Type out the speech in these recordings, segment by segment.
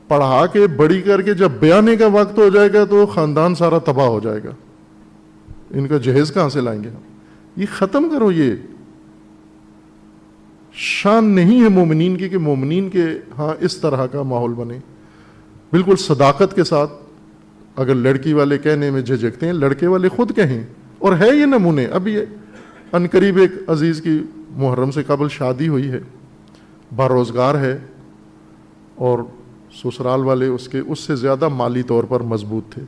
پڑھا کے بڑی کر کے جب بیانے کا وقت ہو جائے گا تو خاندان سارا تباہ ہو جائے گا. ان کا جہیز کہاں سے لائیں گے ہم؟ یہ ختم کرو. یہ شان نہیں ہے مومنین کی کہ مومنین کے ہاں اس طرح کا ماحول بنے. بالکل صداقت کے ساتھ. اگر لڑکی والے کہنے میں جھجکتے ہیں, لڑکے والے خود کہیں. اور ہے یہ نمونے. ابھی عنقریب ایک عزیز کی محرم سے قبل شادی ہوئی ہے, باروزگار ہے, اور سسرال والے اس سے زیادہ مالی طور پر مضبوط تھے,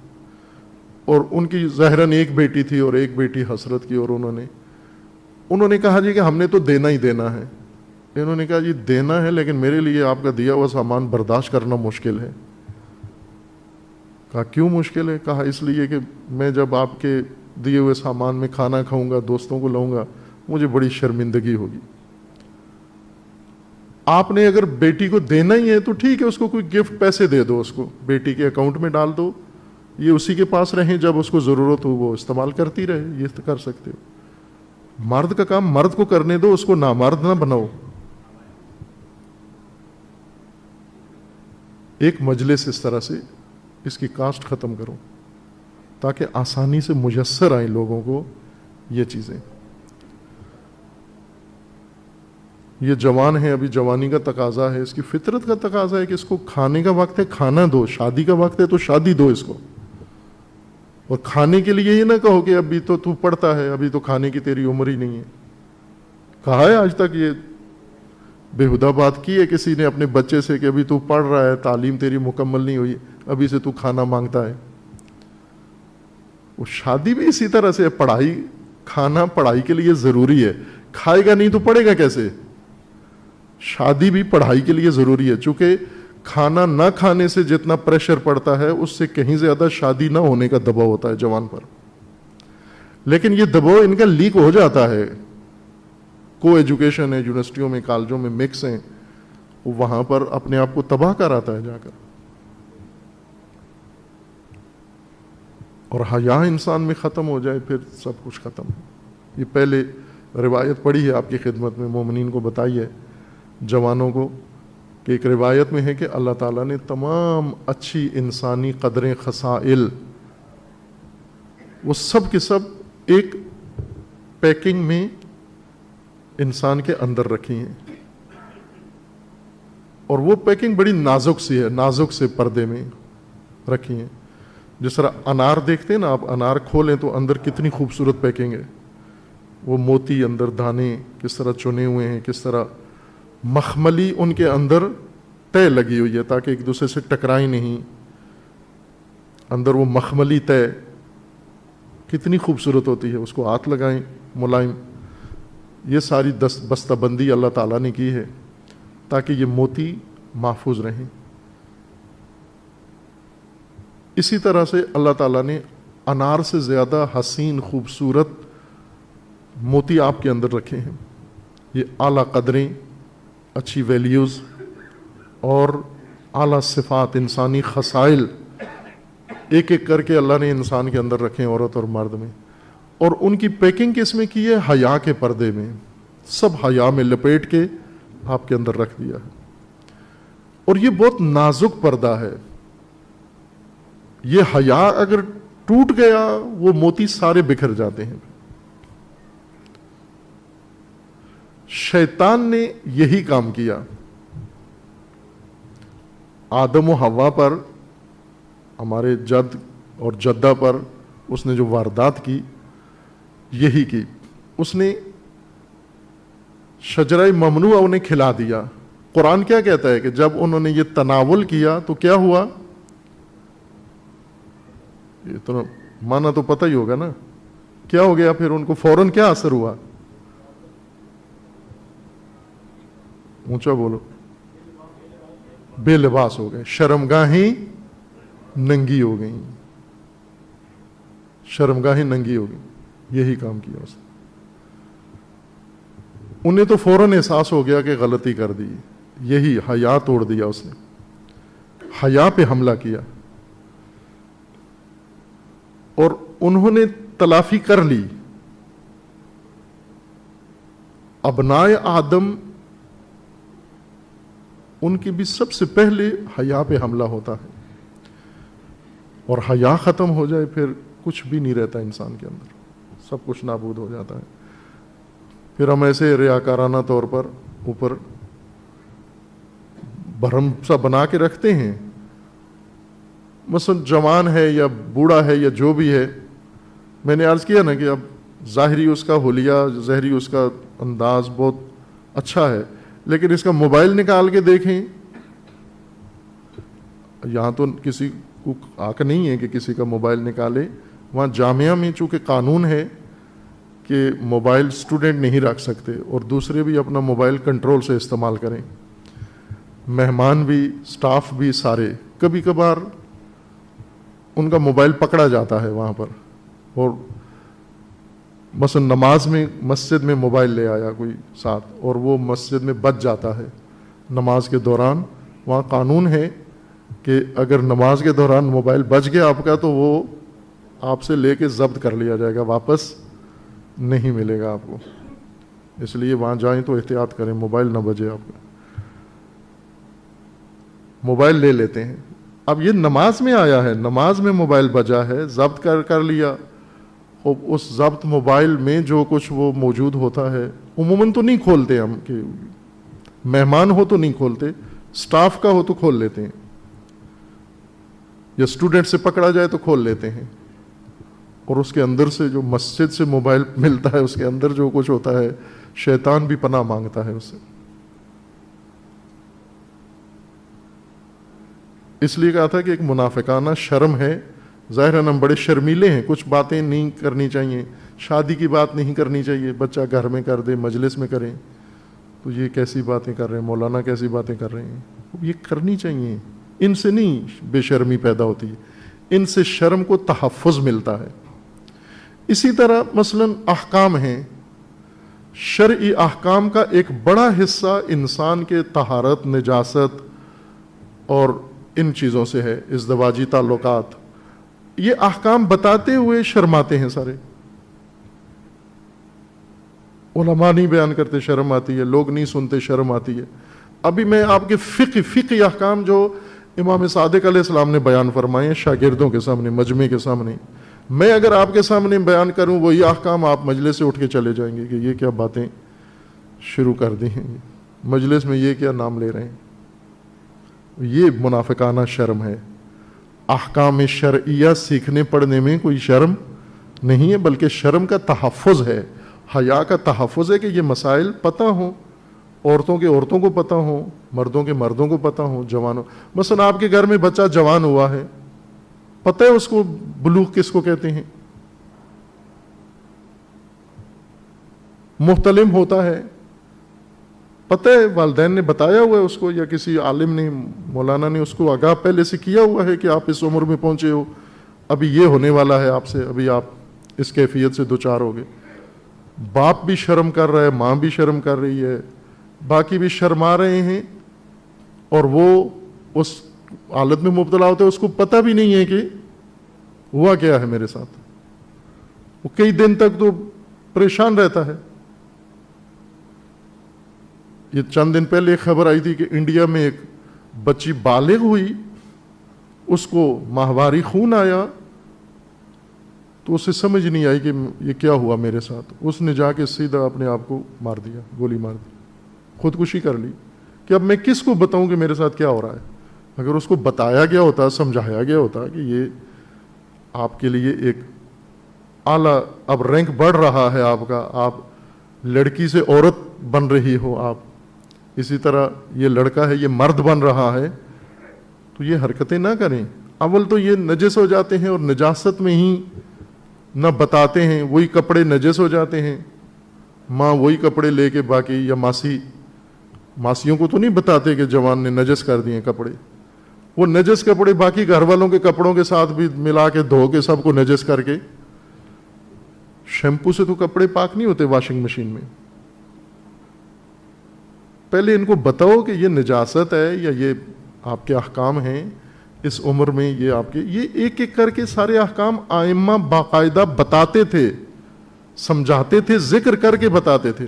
اور ان کی ظاہراً ایک بیٹی تھی اور ایک بیٹی حسرت کی, اور انہوں نے کہا جی کہ ہم نے تو دینا ہی دینا ہے. انہوں نے کہا جی دینا ہے, لیکن میرے لیے آپ کا دیا ہوا سامان برداشت کرنا مشکل ہے. کہا کیوں مشکل ہے؟ کہا اس لیے کہ میں جب آپ کے دیے ہوئے سامان میں کھانا کھاؤں گا, دوستوں کو لاؤں گا, مجھے بڑی شرمندگی ہوگی. آپ نے اگر بیٹی کو دینا ہی ہے تو ٹھیک ہے, اس کو کوئی گفٹ پیسے دے دو, اس کو بیٹی کے اکاؤنٹ میں ڈال دو, یہ اسی کے پاس رہیں, جب اس کو ضرورت ہو وہ استعمال کرتی رہے. یہ تو کر سکتے ہو. مرد کا کام مرد کو کرنے دو, اس کو نامرد نہ بناؤ. ایک مجلس اس طرح سے اس کی کاسٹ ختم کرو تاکہ آسانی سے میسر آئیں لوگوں کو یہ چیزیں. یہ جوان ہے, ابھی جوانی کا تقاضا ہے, اس کی فطرت کا تقاضا ہے کہ اس کو کھانے کا وقت ہے کھانا دو, شادی کا وقت ہے تو شادی دو اس کو. اور کھانے کے لیے یہ نہ کہو کہ ابھی تو تو پڑھتا ہے, ابھی تو کھانے کی تیری عمر ہی نہیں ہے. کہا ہے آج تک یہ بےہودہ بات کی ہے کسی نے اپنے بچے سے کہ ابھی تو پڑھ رہا ہے, تعلیم تیری مکمل نہیں ہوئی, ابھی سے تو کھانا مانگتا ہے؟ وہ شادی بھی اسی طرح سے پڑھائی, کھانا پڑھائی کے لیے ضروری ہے, کھائے گا نہیں تو پڑھے گا کیسے؟ شادی بھی پڑھائی کے لیے ضروری ہے. چونکہ کھانا نہ کھانے سے جتنا پریشر پڑتا ہے اس سے کہیں زیادہ شادی نہ ہونے کا دباؤ ہوتا ہے جوان پر. لیکن یہ دباؤ ان کا لیک ہو جاتا ہے. کو ایجوکیشن ہے, یونیورسٹیوں میں کالجوں میں مکس ہیں, وہاں پر اپنے آپ کو تباہ کر آتا ہے جا کر. اور حیا انسان میں ختم ہو جائے پھر سب کچھ ختم. یہ پہلے روایت پڑھی ہے آپ کی خدمت میں, مومنین کو بتائی ہے, جوانوں کو, کہ ایک روایت میں ہے کہ اللہ تعالیٰ نے تمام اچھی انسانی قدریں, خصائل, وہ سب کے سب ایک پیکنگ میں انسان کے اندر رکھی ہیں. اور وہ پیکنگ بڑی نازک سی ہے, نازک سے پردے میں رکھی ہیں. جس طرح انار دیکھتے ہیں نا آپ, انار کھولیں تو اندر کتنی خوبصورت پیکنگ ہے, وہ موتی اندر, دانے کس طرح چنے ہوئے ہیں, کس طرح مخملی ان کے اندر تہ لگی ہوئی ہے تاکہ ایک دوسرے سے ٹکرائیں نہیں. اندر وہ مخملی تہ کتنی خوبصورت ہوتی ہے, اس کو ہاتھ لگائیں ملائم. یہ ساری بستہ بندی اللہ تعالیٰ نے کی ہے تاکہ یہ موتی محفوظ رہیں. اسی طرح سے اللہ تعالیٰ نے انار سے زیادہ حسین خوبصورت موتی آپ کے اندر رکھے ہیں. یہ اعلیٰ قدریں, اچھی ویلیوز اور اعلیٰ صفات, انسانی خصائل ایک ایک کر کے اللہ نے انسان کے اندر رکھے ہیں, عورت اور مرد میں. اور ان کی پیکنگ کس میں کی ہے؟ حیا کے پردے میں. سب حیا میں لپیٹ کے آپ کے اندر رکھ دیا ہے. اور یہ بہت نازک پردہ ہے. یہ حیا اگر ٹوٹ گیا وہ موتی سارے بکھر جاتے ہیں. شیطان نے یہی کام کیا. آدم و حوا پر, ہمارے جد اور جدہ پر اس نے جو واردات کی یہی کی. اس نے شجرہ ممنوعہ انہیں کھلا دیا. قرآن کیا کہتا ہے کہ جب انہوں نے یہ تناول کیا تو کیا ہوا؟ یہ تو مانا تو پتہ ہی ہوگا نا کیا ہو گیا. پھر ان کو فوراً کیا اثر ہوا؟ اونچا بولو. بے لباس ہو گئے, شرمگاہیں ننگی ہو گئیں, شرمگاہیں ننگی ہو گئیں. یہی کام کیا اس نے. انہیں تو فوراً احساس ہو گیا کہ غلطی کر دی. یہی حیا توڑ دیا اس نے, حیا پہ حملہ کیا. اور انہوں نے تلافی کر لی. ابنائے آدم ان کی بھی سب سے پہلے حیا پہ حملہ ہوتا ہے، اور حیا ختم ہو جائے پھر کچھ بھی نہیں رہتا انسان کے اندر، سب کچھ نابود ہو جاتا ہے۔ پھر ہم ایسے ریاکارانہ طور پر اوپر بھرم سا بنا کے رکھتے ہیں، مثلا جوان ہے یا بوڑھا ہے یا جو بھی ہے، میں نے عرض کیا نا کہ اب ظاہری اس کا حلیہ، ظاہری اس کا انداز بہت اچھا ہے، لیکن اس کا موبائل نکال کے دیکھیں، یہاں تو کسی کو حق نہیں ہے کہ کسی کا موبائل نکالے، وہاں جامعہ میں چونکہ قانون ہے کہ موبائل اسٹوڈنٹ نہیں رکھ سکتے، اور دوسرے بھی اپنا موبائل کنٹرول سے استعمال کریں، مہمان بھی، سٹاف بھی، سارے۔ کبھی کبھار ان کا موبائل پکڑا جاتا ہے وہاں پر، اور مثلا نماز میں مسجد میں موبائل لے آیا کوئی ساتھ، اور وہ مسجد میں بچ جاتا ہے نماز کے دوران، وہاں قانون ہے کہ اگر نماز کے دوران موبائل بچ گیا آپ کا تو وہ آپ سے لے کے ضبط کر لیا جائے گا، واپس نہیں ملے گا آپ کو۔ اس لیے وہاں جائیں تو احتیاط کریں، موبائل نہ بجے آپ کا۔ موبائل لے لیتے ہیں، اب یہ نماز میں آیا ہے، نماز میں موبائل بجا ہے، ضبط کر لیا، اور اس ضبط موبائل میں جو کچھ وہ موجود ہوتا ہے عموماً تو نہیں کھولتے ہم، کہ مہمان ہو تو نہیں کھولتے، سٹاف کا ہو تو کھول لیتے ہیں، یا اسٹوڈنٹ سے پکڑا جائے تو کھول لیتے ہیں، اور اس کے اندر سے جو مسجد سے موبائل ملتا ہے اس کے اندر جو کچھ ہوتا ہے شیطان بھی پناہ مانگتا ہے اس سے۔ اس لیے کہا تھا کہ ایک منافقانہ شرم ہے، ظاہر ہے ہم بڑے شرمیلے ہیں، کچھ باتیں نہیں کرنی چاہیے، شادی کی بات نہیں کرنی چاہیے، بچہ گھر میں کر دے، مجلس میں کریں، تو یہ کیسی باتیں کر رہے ہیں، مولانا کیسی باتیں کر رہے ہیں، یہ کرنی چاہیے، ان سے نہیں بے شرمی پیدا ہوتی ہے، ان سے شرم کو تحفظ ملتا ہے۔ اسی طرح مثلا احکام ہیں، شرعی احکام کا ایک بڑا حصہ انسان کے طہارت، نجاست اور ان چیزوں سے ہے، ازدواجی تعلقات، یہ احکام بتاتے ہوئے شرماتے ہیں سارے، علماء نہیں بیان کرتے شرم آتی ہے، لوگ نہیں سنتے شرم آتی ہے۔ ابھی میں آپ کے فقہی احکام جو امام صادق علیہ السلام نے بیان فرمائے ہیں شاگردوں کے سامنے، مجمع کے سامنے، میں اگر آپ کے سامنے بیان کروں وہی احکام، آپ مجلس سے اٹھ کے چلے جائیں گے کہ یہ کیا باتیں شروع کر دی ہیں، مجلس میں یہ کیا نام لے رہے ہیں۔ یہ منافقانہ شرم ہے۔ احکام شرعیہ سیکھنے پڑھنے میں کوئی شرم نہیں ہے، بلکہ شرم کا تحفظ ہے، حیا کا تحفظ ہے کہ یہ مسائل پتہ ہوں، عورتوں کے عورتوں کو پتہ ہوں، مردوں کے مردوں کو پتہ ہوں، جوانوں، مثلا آپ کے گھر میں بچہ جوان ہوا ہے، پتہ ہے اس کو بلوغ کس کو کہتے ہیں، محتلم ہوتا ہے، پتہ ہے، والدین نے بتایا ہوا ہے اس کو، یا کسی عالم نے، مولانا نے اس کو آگاہ پہلے سے کیا ہوا ہے کہ آپ اس عمر میں پہنچے ہو، ابھی یہ ہونے والا ہے آپ سے، ابھی آپ اس کیفیت سے دوچار ہوگے۔ باپ بھی شرم کر رہا ہے، ماں بھی شرم کر رہی ہے، باقی بھی شرما رہے ہیں، اور وہ اس حالت میں مبتلا ہوتے ہیں، اس کو پتہ بھی نہیں ہے کہ ہوا کیا ہے میرے ساتھ، وہ کئی دن تک تو پریشان رہتا ہے۔ یہ چند دن پہلے ایک خبر آئی تھی کہ انڈیا میں ایک بچی بالغ ہوئی، اس کو ماہواری خون آیا، تو اسے سمجھ نہیں آئی کہ یہ کیا ہوا میرے ساتھ، اس نے جا کے سیدھا اپنے آپ کو مار دیا، گولی مار دی، خودکشی کر لی، کہ اب میں کس کو بتاؤں کہ میرے ساتھ کیا ہو رہا ہے۔ اگر اس کو بتایا گیا ہوتا، سمجھایا گیا ہوتا کہ یہ آپ کے لیے ایک اعلیٰ، اب رینک بڑھ رہا ہے آپ کا، آپ لڑکی سے عورت بن رہی ہو، آپ اسی طرح یہ لڑکا ہے یہ مرد بن رہا ہے، تو یہ حرکتیں نہ کریں۔ اول تو یہ نجس ہو جاتے ہیں، اور نجاست میں ہی نہ بتاتے ہیں، وہی کپڑے نجس ہو جاتے ہیں، ماں وہی کپڑے لے کے باقی، یا ماسیوں کو تو نہیں بتاتے کہ جوان نے نجس کر دیے کپڑے، وہ نجس کپڑے باقی گھر والوں کے کپڑوں کے ساتھ بھی ملا کے دھو کے سب کو نجس کر کے، شیمپو سے تو کپڑے پاک نہیں ہوتے واشنگ مشین میں، پہلے ان کو بتاؤ کہ یہ نجاست ہے یا یہ آپ کے احکام ہیں اس عمر میں، یہ آپ کے، یہ ایک ایک کر کے سارے احکام ائمہ باقاعدہ بتاتے تھے، سمجھاتے تھے، ذکر کر کے بتاتے تھے۔